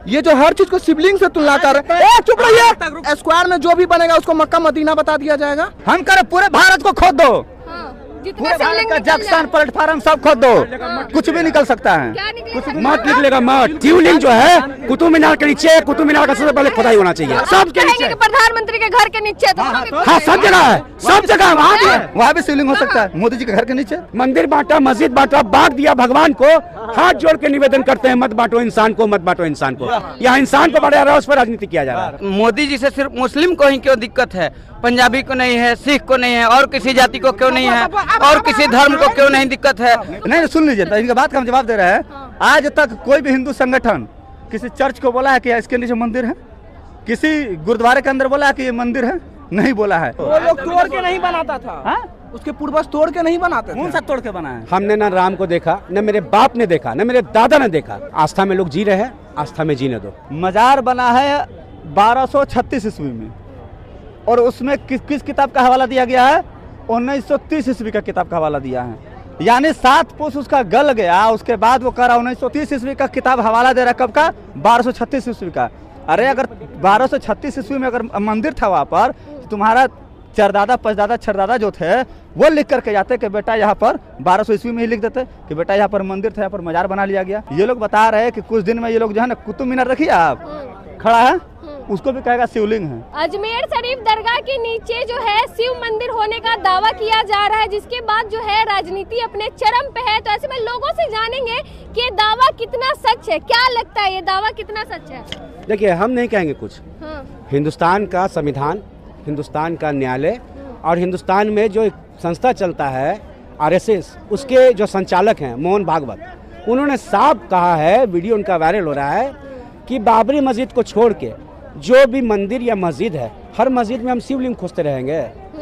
ये जो हर चीज को शिवलिंग से तुलना कर रहे हैं। चुप रहिए। स्क्वायर में जो भी बनेगा उसको मक्का मदीना बता दिया जाएगा। हम करें पूरे भारत को खोद दो, पूरे भारत का जंक्शन प्लेटफार्म सब खोद दो, कुछ भी निकल सकता है। मठ निकलेगा मठ। शिवलिंग जो है कुतुब मीनार के नीचे, कुतुब मीनार का सबसे पहले खुदाई होना चाहिए सबके नीचे। प्रधानमंत्री के घर के नीचे तो हाँ सब जगह है, सब जगह वहाँ भी शिवलिंग हो सकता है, मोदी जी के घर के नीचे। मंदिर बांटा, मस्जिद बांटा, बांट दिया भगवान को। हाथ जोड़ के निवेदन करते हैं, मत बांटो इंसान को, मत बांटो इंसान को। यहाँ इंसान को बांटा जा रहा है, उस पर राजनीति किया जा रहा है। मोदी जी से सिर्फ मुस्लिम को ही क्यों दिक्कत है, पंजाबी को नहीं है, सिख को नहीं है, और किसी जाति को क्यों नहीं है, और किसी धर्म को क्यों नहीं दिक्कत है? नहीं सुन लीजिए, तो इनका बात का हम जवाब दे रहे हैं। आज तक कोई भी हिंदू संगठन किसी चर्च को बोला है कि इसके नीचे मंदिर है, किसी गुरुद्वारे के अंदर बोला है कि ये मंदिर है? नहीं बोला है। वो लोग तोड़ के नहीं बनाता था, उसके पूर्वज तोड़ के नहीं बनाते। कौन सा तोड़ के बना है? हमने ना राम को देखा, न मेरे बाप ने देखा, न मेरे दादा ने देखा। आस्था में लोग जी रहे हैं, आस्था में जीने दो। मजार बना है 1236 ईस्वी में, और उसमें किस किताब का हवाला दिया गया है? 1930 ईस्वी का किताब का हवाला दिया है। यानी 7 पुष उसका गल गया, उसके बाद वो करा 1930 ईस्वी का किताब हवाला दे रहा। कब का? 1236 ईस्वी का। अरे अगर 1236 ईस्वी में अगर मंदिर था वहाँ पर, तो तुम्हारा चरदादा पचदादा छरदादा जो थे वो लिख करके जाते कि बेटा यहाँ पर 1200 ईस्वी में ही लिख देते कि बेटा यहाँ पर मंदिर था, यहाँ पर मजार बना लिया गया। ये लोग बता रहे हैं कि कुछ दिन में ये लोग जो है ना, कुतुब मीनार रखिए आप खड़ा है, उसको भी कहेगा शिवलिंग है। अजमेर शरीफ दरगाह के नीचे जो है शिव मंदिर होने का दावा किया जा रहा है, जिसके बाद जो है राजनीति अपने चरम पे है। तो ऐसे में लोगों से जानेंगे कि ये दावा कितना सच है, क्या लगता है ये दावा कितना सच है? देखिए, हम नहीं कहेंगे कुछ। हिंदुस्तान का संविधान, हिंदुस्तान का न्यायालय और हिंदुस्तान में जो एक संस्था चलता है RSS, उसके जो संचालक हैं मोहन भागवत, उन्होंने साफ कहा है, वीडियो उनका वायरल हो रहा है, कि बाबरी मस्जिद को छोड़ के जो भी मंदिर या मस्जिद है, हर मस्जिद में हम शिवलिंग खोजते रहेंगे,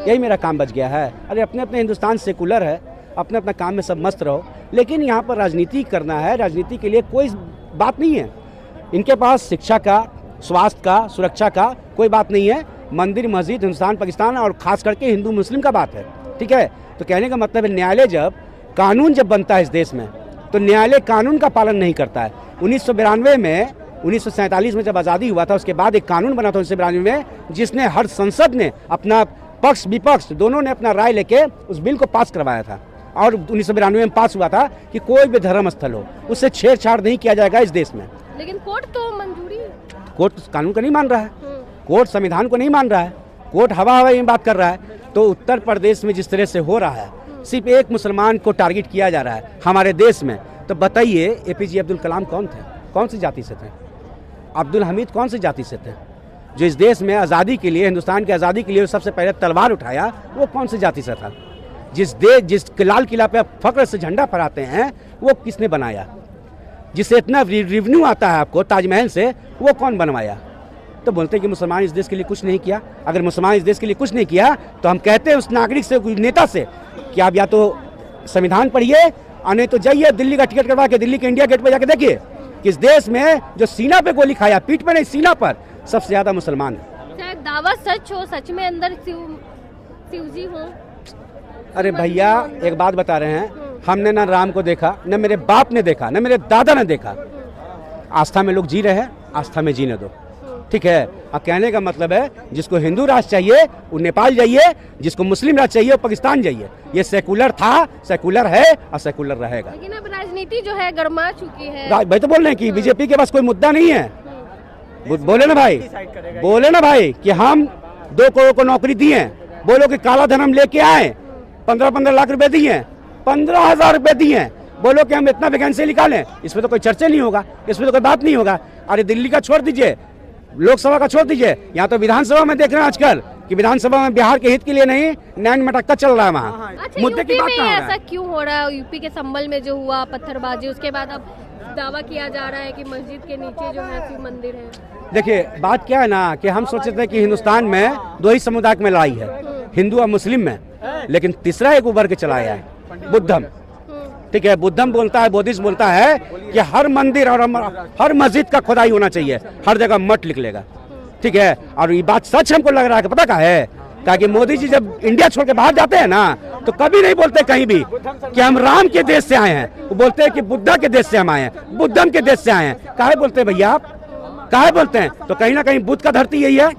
यही मेरा काम बच गया है। अरे अपने अपने हिंदुस्तान सेकुलर है, अपने अपना काम में सब मस्त रहो, लेकिन यहाँ पर राजनीति करना है, राजनीति के लिए कोई बात नहीं है। इनके पास शिक्षा का, स्वास्थ्य का, सुरक्षा का कोई बात नहीं है। मंदिर मस्जिद हिंदुस्तान पाकिस्तान और खास करके हिंदू मुस्लिम का बात है, ठीक है। तो कहने का मतलब है, न्यायालय जब कानून जब बनता है इस देश में, तो न्यायालय कानून का पालन नहीं करता है। 1992 में, 1947 में जब आज़ादी हुआ था, उसके बाद एक कानून बना था 1992 में, जिसने हर संसद ने अपना पक्ष विपक्ष दोनों ने अपना राय लेके उस बिल को पास करवाया था, और 1992 में पास हुआ था कि कोई भी धर्म स्थल हो उससे छेड़छाड़ नहीं किया जाएगा इस देश में। लेकिन कोर्ट तो मंजूरी, कोर्ट कानून को नहीं मान रहा है, कोर्ट संविधान को नहीं मान रहा है, कोर्ट हवा हवा में बात कर रहा है। तो उत्तर प्रदेश में जिस तरह से हो रहा है, सिर्फ एक मुसलमान को टारगेट किया जा रहा है हमारे देश में, तो बताइए APJ अब्दुल कलाम कौन थे, कौन सी जाति से थे? अब्दुल हमीद कौन सी जाति से थे? जो इस देश में आज़ादी के लिए, हिंदुस्तान की आज़ादी के लिए सबसे पहले तलवार उठाया, वो कौन सी जाति से था? जिस लाल किला पे आप फख्र से झंडा फहराते हैं, वो किसने बनाया? जिससे इतना रेवेन्यू आता है आपको ताजमहल से, वो कौन बनवाया? तो बोलते हैं कि मुसलमान इस देश के लिए कुछ नहीं किया। अगर मुसलमान इस देश के लिए कुछ नहीं किया, तो हम कहते हैं उस नागरिक से, नेता से, कि आप या तो संविधान पढ़िए, और नहीं तो जाइए दिल्ली का टिकट करवा के दिल्ली के इंडिया गेट पर जाके देखिए कि इस देश में जो सीना पे गोली खाया, पीठ पे नहीं सीना पर, सबसे ज्यादा मुसलमान है। शायद दावा सच हो, सच में अंदर शिवजी हो। अरे भैया, एक बात बता रहे हैं, हमने ना राम को देखा, न मेरे बाप ने देखा, न मेरे दादा ने देखा। आस्था में लोग जी रहे हैं, आस्था में जीने दो, ठीक है। अब कहने का मतलब है, जिसको हिंदू राष्ट्र चाहिए वो नेपाल जाइए, जिसको मुस्लिम राष्ट्र चाहिए वो पाकिस्तान जाइए। ये सेकुलर था, सेकुलर है और सेकुलर रहेगा। लेकिन अब राजनीति जो है गरमा चुकी है। भाई तो बोल रहे हैं कि बीजेपी के पास कोई मुद्दा नहीं है। बोले ना भाई, बोले ना भाई कि हम 2 करोड़ को नौकरी दी है, बोलो कि काला धन हम लेके आए, 15-15 लाख रुपए दिए, 15,000 रुपए दिए, बोलो कि हम इतना वैकेंसी निकालें, इसमें तो कोई चर्चा नहीं होगा, इसमें तो कोई बात नहीं होगा। अरे दिल्ली का छोड़ दीजिए, लोकसभा का छोड़ दीजिए, यहाँ तो विधानसभा में देख रहे हैं आजकल कि विधानसभा में बिहार के हित के लिए नहीं, नैन मटक्का चल रहा है वहाँ। अच्छा, मुद्दे की बात ऐसा क्यों हो रहा है? यूपी के संभल में जो हुआ पत्थरबाजी, उसके बाद अब दावा किया जा रहा है कि मस्जिद के नीचे जो है शिव मंदिर है। देखिए बात क्या है ना, कि हम सोचते थे कि हिंदुस्तान में 2 ही समुदाय में लड़ाई है, हिंदू और मुस्लिम में, लेकिन तीसरा एक उभर के चला आया है, बुद्धम, ठीक है। बुद्धम बोलता है, बुद्धिस्ट बोलता है कि हर मंदिर और हर मस्जिद का खुदाई होना चाहिए, हर जगह मठ निकलेगा, ठीक है। और ये बात सच हमको लग रहा है कि पता क्या है, ताकि मोदी जी जब इंडिया छोड़ के बाहर जाते हैं ना, तो कभी नहीं बोलते कहीं भी कि हम राम के देश से आए हैं, वो बोलते हैं कि बुद्धा के देश से हम आए हैं, बुद्धम के देश से आए हैं। काहे बोलते हैं भैया आप? काहे बोलते हैं? तो कहीं ना कहीं बुद्ध का धरती यही है,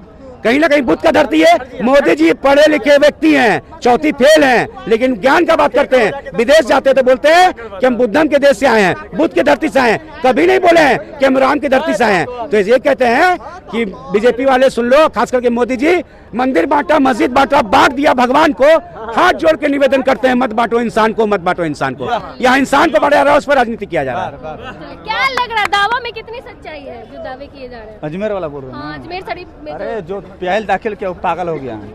कहीं ना कहीं बुद्ध का धरती है। मोदी जी पढ़े लिखे व्यक्ति हैं, चौथी फेल हैं, लेकिन ज्ञान का बात करते हैं। विदेश जाते हैं तो बोलते हैं कि हम बुद्धम के देश से आए हैं, बुद्ध की धरती से आए हैं, कभी नहीं बोले हैं कि हम राम की धरती से आए हैं। तो ये कहते हैं कि बीजेपी वाले सुन लो, खास करके मोदी जी, मंदिर बांटा, मस्जिद बांटा, बांट दिया भगवान को। हाथ जोड़ के निवेदन करते हैं, मत बांटो इंसान को, मत बांटो इंसान को। यहाँ इंसान को बढ़ा रहा है, उस पर राजनीति किया जा रहा है। क्या लग रहा है दावा में कितनी सच्चाई है जो दावे किए जा रहे हैं? अजमेर वाला बोल रहे हैं। हाँ, अजमेर शरीफ में अरे जो पहल दाखिल किया वो पागल हो गया है।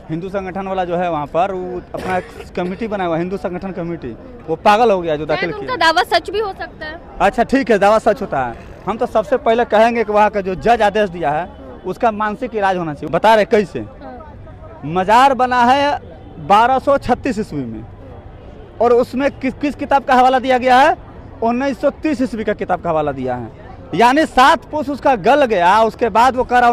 हिंदू संगठन वाला जो है वहाँ पर वो अपना कमेटी बनाया हुआ, हिंदू संगठन कमेटी, वो पागल हो गया जो दाखिल किया। उनका दावा सच भी हो सकता है। अच्छा ठीक है, दावा सच होता है। हम तो सबसे पहले कहेंगे कि वहाँ का जो जज आदेश दिया है उसका मानसिक इलाज होना चाहिए। बता रहे कैसे? मजार बना है 1236 ईस्वी में, और उसमें किस किताब का हवाला दिया गया है? 1930 ईस्वी का किताब का हवाला दिया है। यानी 7 पुरुष उसका गल गया, उसके बाद वो करा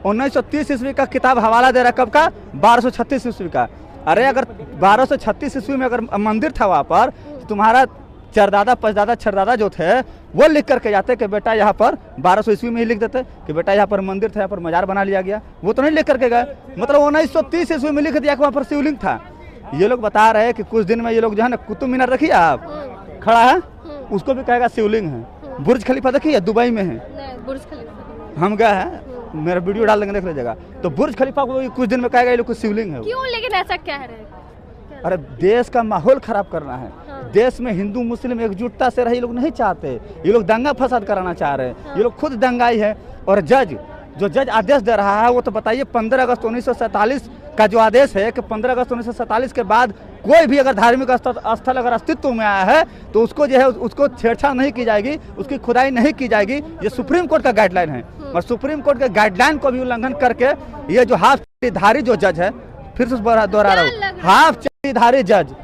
1930 ईस्वी का किताब हवाला दे रहा। कब का? 1236 ईस्वी का। अरे अगर 1236 ईस्वी में अगर मंदिर था वहाँ पर, तो तुम्हारा चरदादा पचदादा छरदादा जो थे वो लिख करके जाते कि बेटा यहाँ पर 1200 ईस्वी में ही लिख देते कि बेटा यहाँ पर मंदिर था, यहाँ पर मजार बना लिया गया। वो तो नहीं लिख करके गए, मतलब 1930 ईस्वी में लिख दिया कि वहाँ पर शिवलिंग था। ये लोग बता रहे हैं कि कुछ दिन में ये लोग जो है ना, कुतुब मीनार देखिए आप खड़ा है, उसको भी कहेगा शिवलिंग है। बुर्ज खलीफा देखिए दुबई में है, बुर्ज खलीफा हम गए हैं, मेरा वीडियो डाल देंगे, देख लीजिएगा। तो बुर्ज खलीफा को कुछ दिन में कहेगा ये लोग को शिवलिंग है। क्यों लेकिन ऐसा क्या है? अरे देश का माहौल खराब करना है। देश में हिंदू मुस्लिम एकजुटता से रहे, ये लोग नहीं चाहते। ये लोग दंगा फसाद कराना चाह रहे हैं। ये लोग खुद दंगाई है। और जो जज आदेश दे रहा है वो तो बताइए 15 अगस्त 1947 का जो आदेश है कि 15 अगस्त 1947 के बाद कोई भी अगर धार्मिक स्थल अगर अस्तित्व में आया है तो उसको जो है उसको छेड़छाड़ नहीं की जाएगी, उसकी खुदाई नहीं की जाएगी। ये सुप्रीम कोर्ट का गाइडलाइन है, और सुप्रीम कोर्ट के गाइडलाइन को भी उल्लंघन करके ये जो हाफ चड्डीधारी जो जज है, फिर से दोहरा रहा हूँ, हाफ चड्डीधारी जज,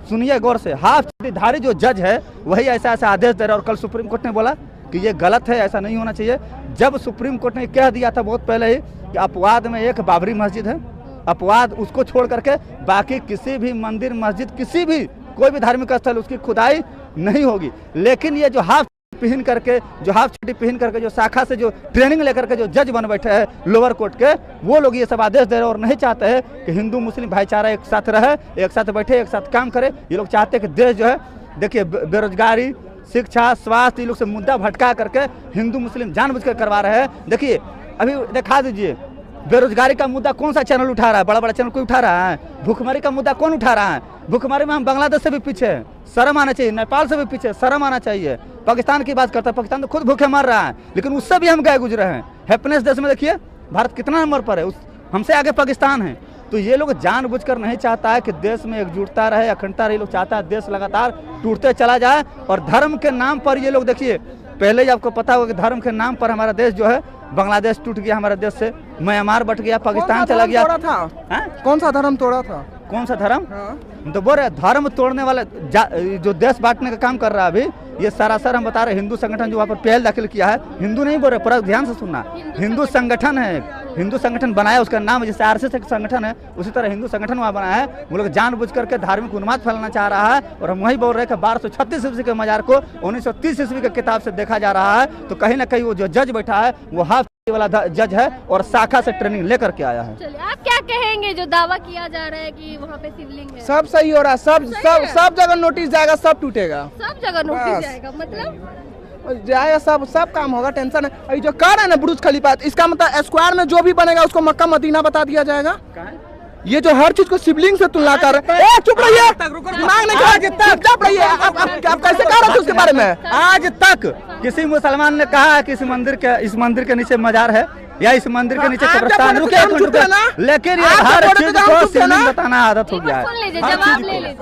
सुनिए गौर से, हाफ चड्डीधारी जो जज है वही ऐसा ऐसा आदेश दे रहा है। और कल सुप्रीम कोर्ट ने बोला कि ये गलत है, ऐसा नहीं होना चाहिए। जब सुप्रीम कोर्ट ने कह दिया था बहुत पहले ही कि अपवाद में एक बाबरी मस्जिद है, अपवाद उसको छोड़ करके बाकी किसी भी मंदिर मस्जिद किसी भी कोई भी धार्मिक स्थल उसकी खुदाई नहीं होगी। लेकिन ये जो हाफ पहन करके जो शाखा से जो ट्रेनिंग लेकर के जो जज बन बैठे हैं लोअर कोर्ट के, वो लोग ये सब आदेश दे रहे हैं और नहीं चाहते हैं कि हिंदू मुस्लिम भाईचारा एक साथ रहे, एक साथ बैठे, एक साथ काम करे। ये लोग चाहते हैं कि देश जो है, देखिए बेरोजगारी, शिक्षा, स्वास्थ्य, ये लोग से मुद्दा भटका करके हिंदू मुस्लिम जानबूझकर करवा रहे हैं। देखिए अभी दिखा दीजिए बेरोजगारी का मुद्दा कौन सा चैनल उठा रहा है? बड़ा बड़ा चैनल कोई उठा रहा है? भूखमरी का मुद्दा कौन उठा रहा है? भूखमरी में हम बांग्लादेश से भी पीछे हैं, शर्म आना चाहिए। नेपाल से भी पीछे, शर्म आना चाहिए। पाकिस्तान की बात करता है, पाकिस्तान तो खुद भूखे मर रहा है, लेकिन उससे भी हम गए गुजरे हैं। हैप्पीनेस देश में देखिए भारत कितना नंबर पर है, हमसे आगे पाकिस्तान है। तो ये लोग जानबूझकर नहीं चाहता है कि देश में एकजुटता रहे, अखंडता रहे। लोग चाहता है देश लगातार टूटते चला जाए। और धर्म के नाम पर ये लोग, देखिए पहले ही आपको पता होगा कि धर्म के नाम पर हमारा देश जो है, बांग्लादेश टूट गया हमारे देश से, म्यांमार बट गया, पाकिस्तान चला गया। कौन सा धर्म तोड़ा था? कौन सा धर्म? तो बोल रहे धर्म तोड़ने वाले जो देश बांटने का काम कर रहा है अभी, ये सरासर हम बता रहे हिंदू संगठन जो वहाँ पर पहल दाखिल किया है, हिंदू नहीं बोल रहे, पूरा ध्यान से सुनना, हिंदू संगठन है, हिंदू संगठन बनाया, उसका नाम जैसे आरएसएस एक संगठन है उसी तरह हिंदू संगठन वहाँ बनाया है। वो लोग जानबूझ करके धार्मिक उन्माद फैलाना चाह रहा है। और हम वही बोल रहे हैं कि 1236 ईस्वी के मजार को 1930 ईस्वी के किताब से देखा जा रहा है। तो कहीं ना कहीं वो जो जज बैठा है वो हाफ वाला जज है और शाखा से ट्रेनिंग लेकर के आया है। चलिए आप क्या कहेंगे जो दावा किया जा रहा है कि वहाँ पे शिवलिंग है? सब सही हो रहा है, सब जगह नोटिस जाएगा, सब टूटेगा, सब जगह नोटिस जाएगा, मतलब जाएगा, सब काम होगा, टेंशन है। ये जो कह रहे हैं ना बुर्ज खलीफा, इसका मतलब स्क्वायर में जो भी बनेगा उसको मक्का मदीना बता दिया जाएगा। ये जो हर चीज को शिवलिंग से तुलना कर रहे हैं, चुप रहिए, दिमाग नहीं खराब, चुप रहिए। आप कैसे कह रहे थे उसके बारे में? आज तक किसी मुसलमान ने कहा है कि इस मंदिर के नीचे मजार है या इस मंदिर के नीचे कब्रिस्तान, लेकिन ये हर चीज को शिवलिंग बताना आदत हो गया है।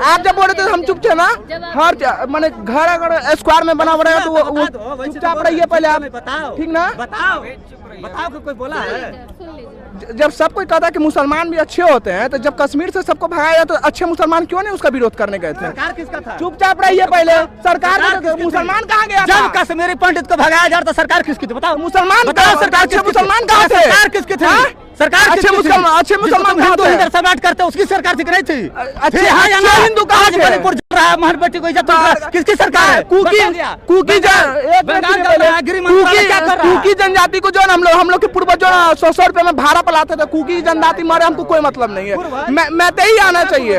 आप जब बोल रहे थे हम चुप थे ना, हर माने घर अगर स्क्वायर में बना रहेगा तो वो चुपचाप रहिए पहले आप, ठीक ना? बताओ कि कोई बोला है? जब सब कोई कहता है कि मुसलमान भी अच्छे होते हैं, तो जब कश्मीर से सबको भगाया जाए तो अच्छे मुसलमान क्यों नहीं उसका विरोध करने गए थे? सरकार किसका था? चुपचाप रहिए पहले, सरकार मुसलमान कहाँ गया? जब कश्मीरी पंडित को भगाया जा रहा था सरकार किसकी थी? बताओ, मुसलमान बताओ, सरकार अच्छे मुसलमान कहाँ थे? सरकार किसकी थी? सरकार अच्छे मुसलमान कहाँ थे? करते उसकी सरकार थी, नहीं थी? अच्छे हिंदू कहाँ थे? रहा है, हमारी बेटी को इज्जत लूट रहा है। किसकी सरकार है? कुकी जनजाति को जो है हम लोग के पूर्वज जो 100 रुपए में भाड़ा पलाते थे, कुकी जनजाति मारे हमको कोई मतलब नहीं है। मैतेई आना चाहिए।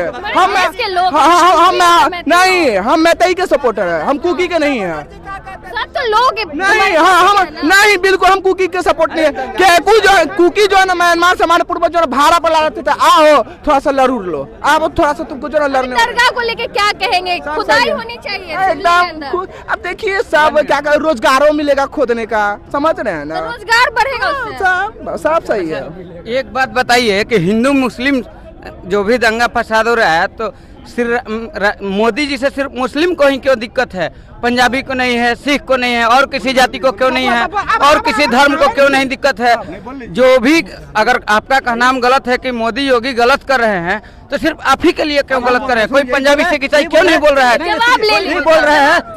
हम मैतेई के सपोर्टर है, हम कुकी के नहीं है। तो लोग नहीं, हम नहीं, बिल्कुल हम कुकी के सपोर्ट नहीं है। कुकी जो है ना म्यांमार से हमारे पूर्वज जो भाड़ा पर लाते थे, आओ थोड़ा सा लरूर लो, आप थोड़ा सा तुमको जो लड़ने। दरगाह को लेके क्या कहेंगे? खुदाई होनी चाहिए एकदम। अब देखिए सब क्या कर, रोजगारों मिलेगा खोदने का, समझ रहे हैं ना, रोजगार बढ़ेगा उससे। सब सही है। एक बात बताइए कि हिंदू मुस्लिम जो भी दंगा फसाद हो रहा है, तो सिर्फ मोदी जी से सिर्फ मुस्लिम को ही क्यों दिक्कत है, पंजाबी को नहीं है, सिख को नहीं है, और किसी जाति को क्यों नहीं है, और किसी धर्म को क्यों नहीं दिक्कत है? जो भी अगर आपका कहना गलत है कि मोदी योगी गलत कर रहे हैं, तो सिर्फ आप ही के लिए क्यों गलत कर रहे हैं? कोई पंजाबी से ईसाई क्यों नहीं बोल रहा है?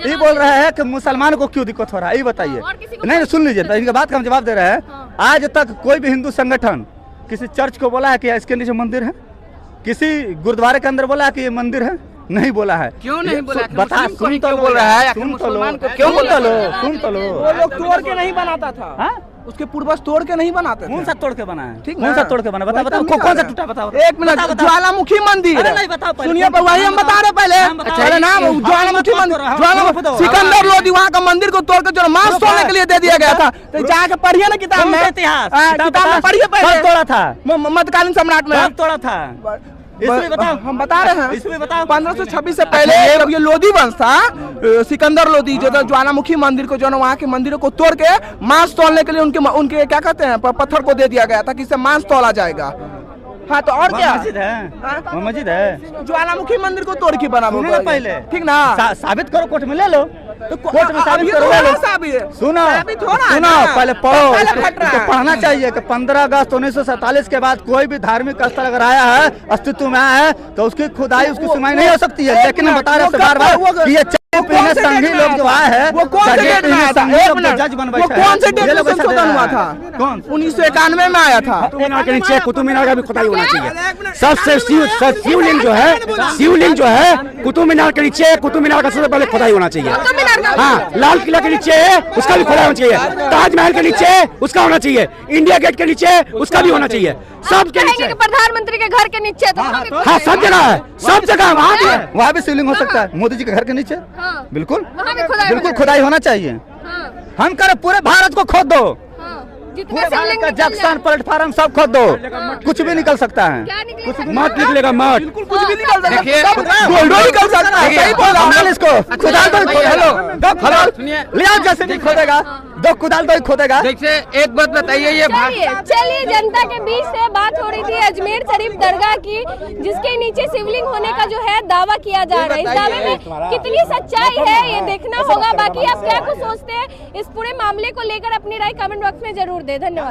ये बोल रहे हैं कि मुसलमान को क्यों दिक्कत हो रहा है, ये बताइए। नहीं सुन लीजिए, तो इनका बात का हम जवाब दे रहे हैं। आज तक कोई भी हिंदू संगठन किसी चर्च को बोला है कि इसके नीचे मंदिर है, किसी गुरुद्वारे के अंदर बोला है कि ये मंदिर है? नहीं बोला है। क्यों नहीं बोला? बता, सुन तो बोल रहा है, सुन तो लो, क्यों बोल रहा है? सुन तो लो। वो लोग तोड़ के नहीं बनाता था। हाँ? उसके पूर्वज तोड़ के नहीं बनाते थे। कौन सा तोड़ के बना है? ठीक, कौन सा तोड़ के बना? बताओ बताओ, कौन सा टूटा? बताओ। एक मिनट, ज्वालामुखी मंदिर। नहीं बताओ, सुनिए, वही हम बता रहे पहले। अरे नाम ज्वालामुखी मंदिर, सिकंदर लोधी वहाँ का मंदिर को तोड़ के जो मांस तोड़ने के लिए दे दिया गया था। तो जाके पढ़िए ना किताब में, इतिहास किताब में पढ़िए पहले। तोड़ा था मध्यकालीन सम्राट में तोड़ा था। इसमें बताओ, हम बता रहे हैं। इसमें बताओ। 1526 से पहले जब ये लोधी वंश था, सिकंदर लोधी जो था, ज्वालामुखी मंदिर को जो है वहाँ के मंदिरों को तोड़ के मांस तोड़ने के लिए उनके क्या कहते हैं, पत्थर को दे दिया गया था कि इससे मांस तोड़ा जाएगा। हाँ, तो और क्या मस्जिद है? मस्जिद है। ज्वालामुखी मंदिर को तोड़ के बना पहले, ठीक ना? साबित करो, कोर्ट में ले लो, तो कोर्ट में साबित करो, ले लो। सुनो पहले पढ़ो, तो पढ़ना चाहिए कि 15 अगस्त 1947 के बाद कोई भी धार्मिक स्थल अगर आया है, अस्तित्व में आया है, तो उसकी खुदाई, उसकी सुनवाई नहीं हो सकती है। लेकिन हम बता रहे हैं बार-बार कि ये संघी लोग जो आए हैं, वो कौन से डेट में आया था? जज बनवाई, वो कौन से डेट में संशोधन हुआ था? कौन? 1991 में आया था। कुतुब मीनार के नीचे कुतुब मीनार का भी खुदाई होना चाहिए। सबसे शिवलिंग जो है कुतुब मीनार के नीचे, कुतुब मीनार का सबसे पहले खुदाई होना चाहिए। हाँ, लाल किला के नीचे उसका भी खुदाई होना चाहिए, ताजमहल के नीचे उसका होना चाहिए, इंडिया गेट के नीचे उसका भी होना चाहिए, सब के नीचे। प्रधानमंत्री के घर के नीचे तो हाँ, सब जगह है, सब जगह वहाँ भी शिवलिंग हो सकता है। मोदी जी के घर के नीचे बिल्कुल बिल्कुल खुदाई होना चाहिए। हम करें पूरे भारत को खोद दो, पूरे भारत का जंक्शन, प्लेटफार्म सब खोद दो, कुछ भी निकल सकता है। मत निकलेगा, मत कुछ भी निकल सकता देखिए, है, गोल्डो निकल सकता है। सही बोल रहा हूं। इसको कुदाल दो, ले आओ, जैसे नहीं खोदेगा, दो कुदाल दो खोदेगा। देखिए, एक बात बताइए, ये चलिए जनता के बीच से बात हो रही थी अजमेर शरीफ दरगाह की, जिसके नीचे शिवलिंग होने का जो है दावा किया जा रहा है। इस दावे में कितनी सच्चाई है ये देखना होगा। बाकी आप क्या कुछ सोचते हैं इस पूरे मामले को लेकर, अपनी राय कमेंट बॉक्स में जरूर दें। धन्यवाद।